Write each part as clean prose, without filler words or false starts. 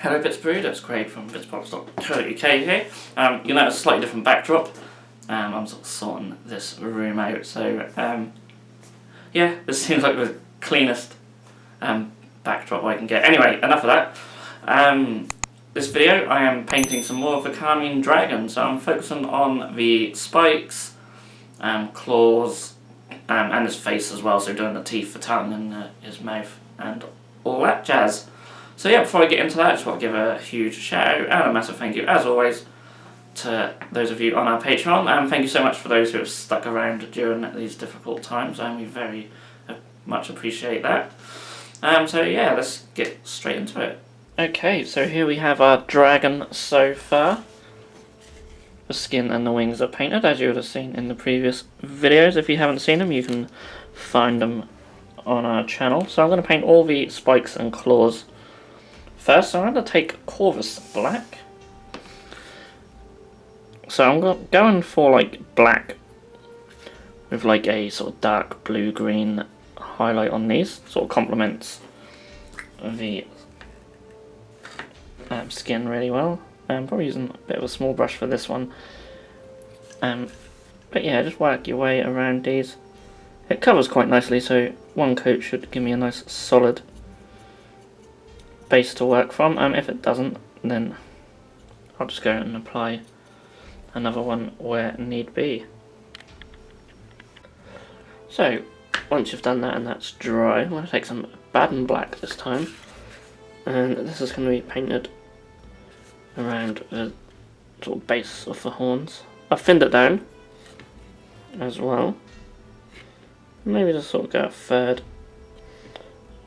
Hello Bitzbox, it's Craig from Bitzbox.co.uk here. You know, it's a slightly different backdrop. I'm sort of sorting this room out, so yeah, this seems like the cleanest backdrop I can get. Anyway, enough of that. This video I am painting some more of the Carmine Dragon, so I'm focusing on the spikes, claws, and his face as well, so doing the teeth, the tongue, and his mouth, and all that jazz. So yeah, before I get into that, I just want to give a huge shout out and a massive thank you, as always, to those of you on our Patreon, and thank you so much for those who have stuck around during these difficult times, and we very much appreciate that. So yeah, let's get straight into it. Okay, so here we have our dragon so far. The skin and the wings are painted, as you would have seen in the previous videos. If you haven't seen them, you can find them on our channel. So I'm going to paint all the spikes and claws first. So I'm going to take Corvus Black. So I'm going for like black with like a sort of dark blue-green highlight on these. Sort of complements the skin really well. I'm probably using a bit of a small brush for this one. But yeah, just work your way around these. It covers quite nicely, so one coat should give me a nice solid base to work from. If it doesn't, then I'll just go and apply another one where need be. So once you've done that and that's dry, I'm going to take some Baden Black this time, and this is going to be painted around the sort of base of the horns. I've thinned it down as well. Maybe just sort of go a third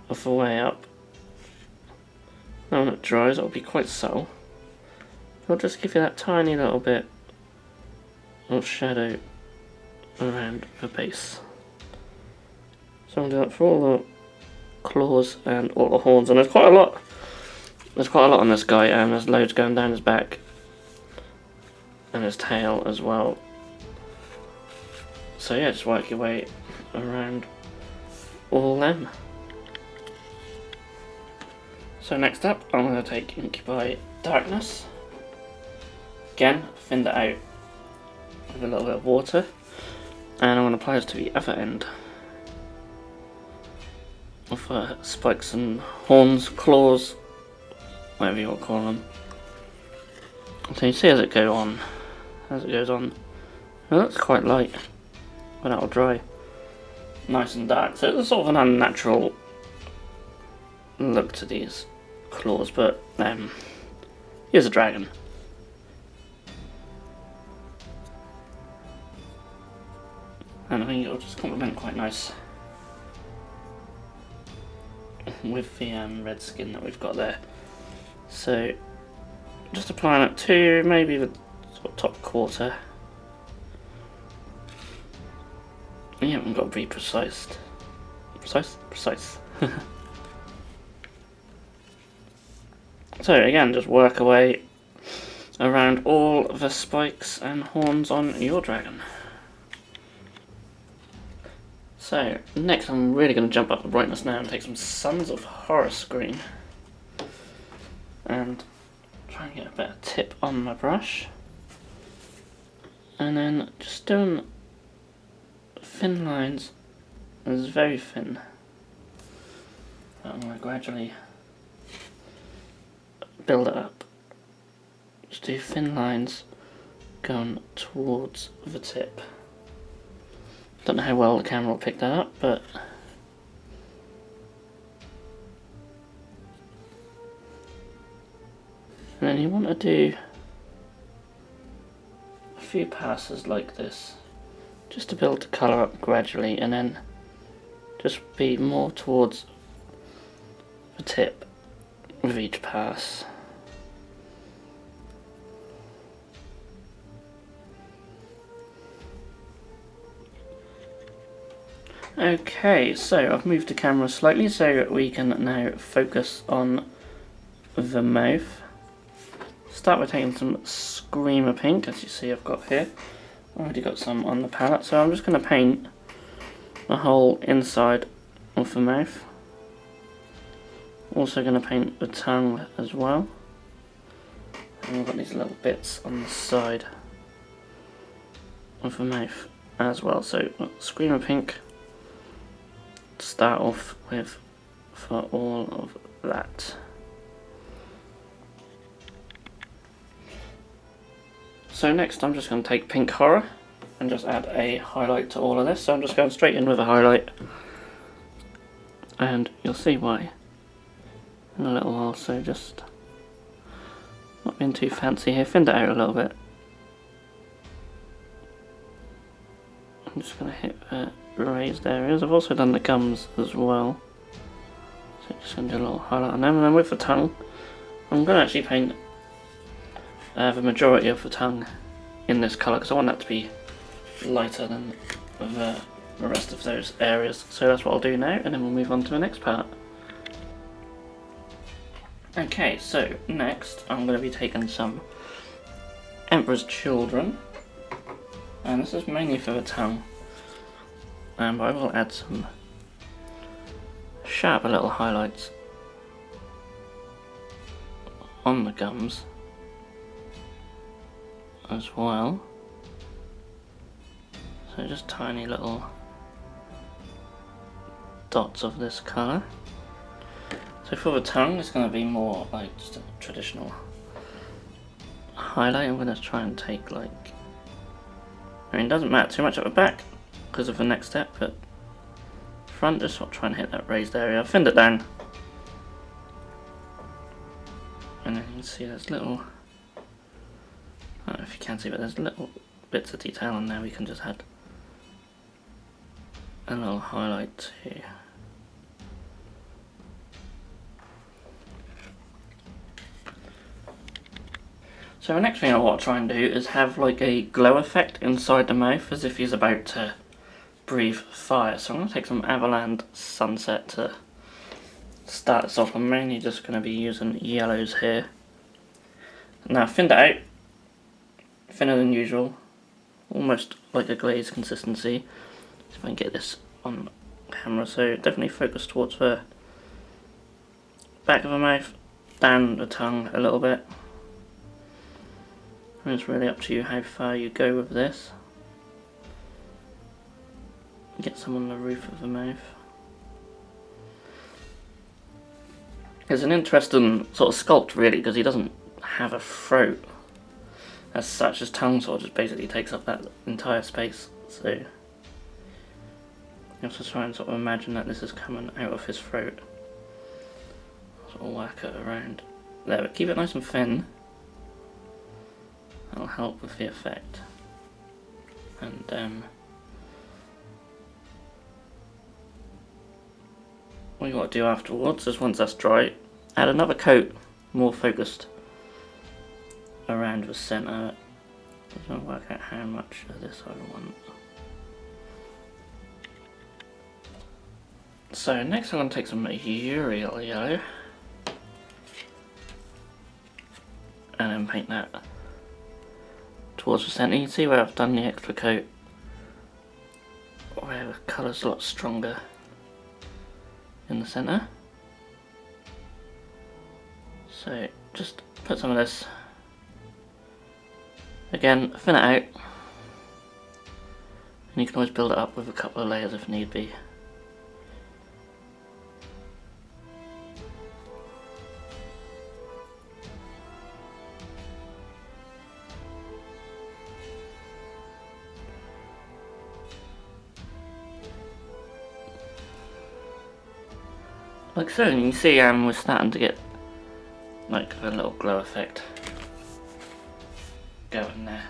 of the way up. Now when it dries, it'll be quite subtle. I'll just give you that tiny little bit of shadow around the base. So I'm doing that for all the claws and all the horns, and there's quite a lot. There's quite a lot on this guy, and there's loads going down his back and his tail as well. So yeah, just work your way around all them. So next up, I'm going to take Incubi Darkness. Again, thin that out with a little bit of water, and I'm going to apply this to the other end of spikes and horns, claws, whatever you want to call them. So you see as it goes on, well, that's quite light, but that'll dry nice and dark. So it's sort of an unnatural look to these claws, but here's a dragon. And I think it'll just complement quite nice with the red skin that we've got there. So just applying it to maybe the sort of top quarter. You haven't got to be precise. Precise. So again, just work away around all the spikes and horns on your dragon. So next I'm really going to jump up the brightness now and take some Sons of Horus Green and try and get a better tip on my brush, and then just doing thin lines. It's very thin. I'm going to gradually build it up. Just do thin lines going towards the tip. Don't know how well the camera will pick that up, but and then you want to do a few passes like this, just to build the colour up gradually, and then just be more towards the tip with each pass. Okay, so I've moved the camera slightly so we can now focus on the mouth. Start by taking some Screamer Pink, as you see I've got here. Already got some on the palette, so I'm just going to paint the whole inside of the mouth. Also going to paint the tongue as well. And we've got these little bits on the side of the mouth as well. So Screamer Pink to start off with for all of that. So next I'm just going to take Pink Horror and just add a highlight to all of this. So I'm just going straight in with a highlight, and you'll see why in a little while. So just not being too fancy here, thinned it out a little bit. I'm just going to hit the raised areas. I've also done the gums as well. So just going to do a little highlight on them, and then with the tongue, I'm going to actually paint the majority of the tongue in this colour because I want that to be lighter than the rest of those areas. So that's what I'll do now, and then we'll move on to the next part. Okay, so next I'm going to be taking some Emperor's Children, and this is mainly for the tongue, but I will add some sharper little highlights on the gums as well. So just tiny little dots of this colour. So for the tongue, it's going to be more like just a traditional highlight. I'm going to try and take like, I mean, it doesn't matter too much at the back because of the next step, but front, just sort of try and hit that raised area. I've thinned it down, and then you can see there's little, I don't know if you can see, but there's little bits of detail on there. We can just add a little highlight too. So the next thing I want to try and do is have like a glow effect inside the mouth as if he's about to breathe fire. So I'm going to take some Avaland Sunset to start this off. I'm mainly just going to be using yellows here. Now I've thinned it out, thinner than usual, almost like a glaze consistency. See if I can get this on camera. So definitely focus towards the back of the mouth, down the tongue a little bit. And it's really up to you how far you go with this. Get some on the roof of the mouth. It's an interesting sort of sculpt really, because he doesn't have a throat as such. His tongue sort of just basically takes up that entire space. So you have to try and sort of imagine that this is coming out of his throat. Sort of work it around there, but keep it nice and thin. That'll help with the effect. And what you want to do afterwards is, once that's dry, add another coat, more focused around the centre. Just want to work out how much of this I want. So next I'm going to take some Uriel yellow and then paint that towards the centre. You can see where I've done the extra coat, where the colour's a lot stronger in the centre. So just put some of this, again thin it out, and you can always build it up with a couple of layers if need be. Like so, and you can see we're starting to get like a little glow effect going there.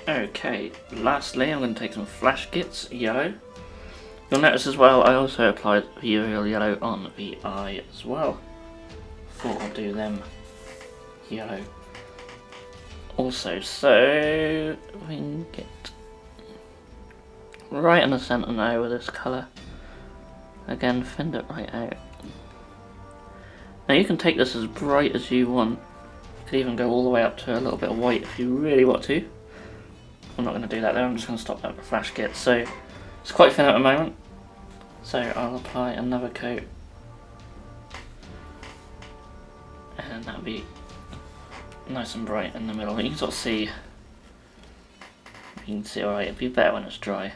Okay, lastly I'm going to take some Flash Kits yellow. You'll notice as well I also applied Uriel yellow on the eye as well. Thought I'll do them yellow also. So we can get right in the centre now with this colour. Again, thinned it right out. Now you can take this as bright as you want. You could even go all the way up to a little bit of white if you really want to. I'm not going to do that though, I'm just going to stop that with Flash Kit. So it's quite thin at the moment, so I'll apply another coat, and that'll be nice and bright in the middle. You can sort of see. You can see alright. It'd be better when it's dry.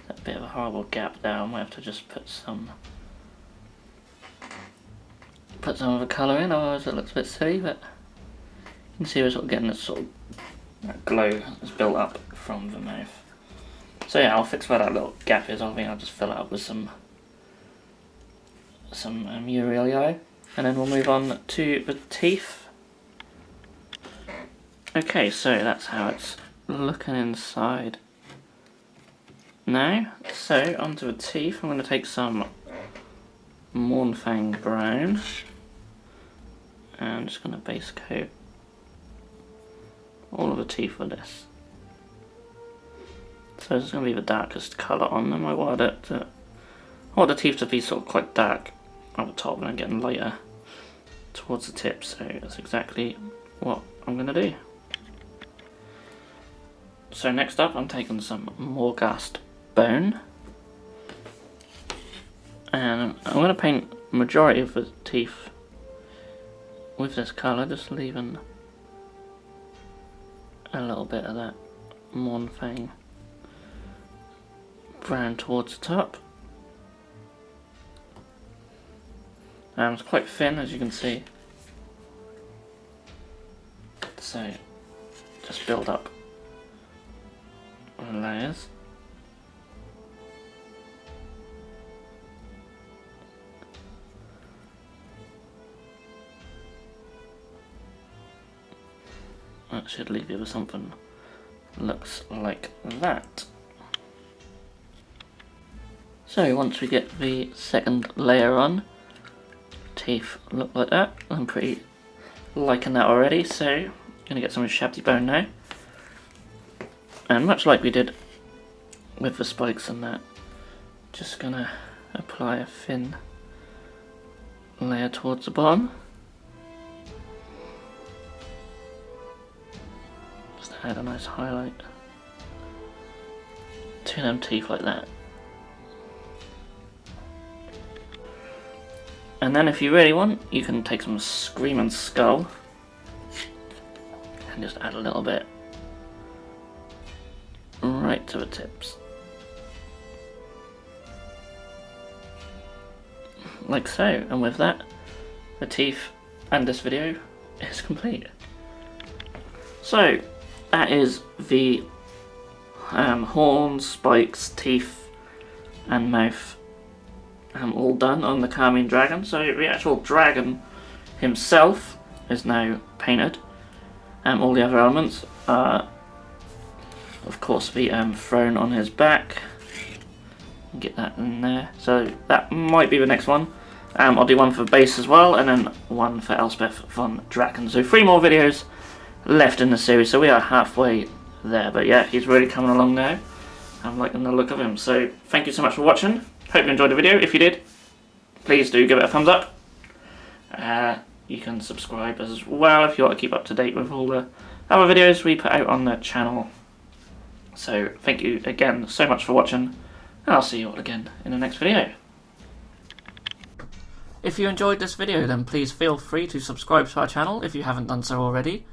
That bit of a horrible gap there. I might have to just put some of the colour in, otherwise it looks a bit silly. But you can see we're sort of getting this sort of that glow that's built up from the mouth. So yeah, I'll fix where that little gap is. I think I'll just fill it up with some Muriel yellow, and then we'll move on to the teeth. Okay, so that's how it's looking inside now. So onto the teeth. I'm going to take some Mornfang brown and I'm just going to base coat all of the teeth with this. So this is going to be the darkest colour on them. I want the teeth to be sort of quite dark at the top and then getting lighter towards the tip, so that's exactly what I'm going to do. So next up I'm taking some Morghast bone and I'm going to paint the majority of the teeth with this colour, just leaving a little bit of that Mornfang brown towards the top. It's quite thin, as you can see, so just build up layers. That should leave you with something that looks like that. So once we get the second layer on, teeth look like that. I'm pretty liking that already, so I'm going to get some shabby bone now. And much like we did with the spikes and that, just going to apply a thin layer towards the bottom. Just add a nice highlight to them teeth like that. And then if you really want, you can take some Screaming Skull and just add a little bit right to the tips. Like so, and with that, the teeth and this video is complete. So, that is the horns, spikes, teeth and mouth all done on the Carmine Dragon. So the actual dragon himself is now painted. All the other elements are, of course, the throne on his back. Get that in there. So that might be the next one. I'll do one for base as well, and then one for Elspeth von Draken. So 3 more videos left in the series. So we are halfway there. But yeah, he's really coming along now. I'm liking the look of him. So thank you so much for watching. Hope you enjoyed the video. If you did, please do give it a thumbs up. You can subscribe as well if you want to keep up to date with all the other videos we put out on the channel. So thank you again so much for watching, and I'll see you all again in the next video. If you enjoyed this video, then please feel free to subscribe to our channel if you haven't done so already.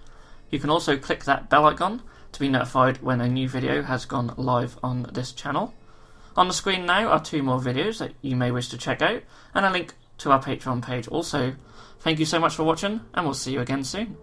You can also click that bell icon to be notified when a new video has gone live on this channel. On the screen now are 2 more videos that you may wish to check out, and a link to our Patreon page also. Thank you so much for watching, and we'll see you again soon.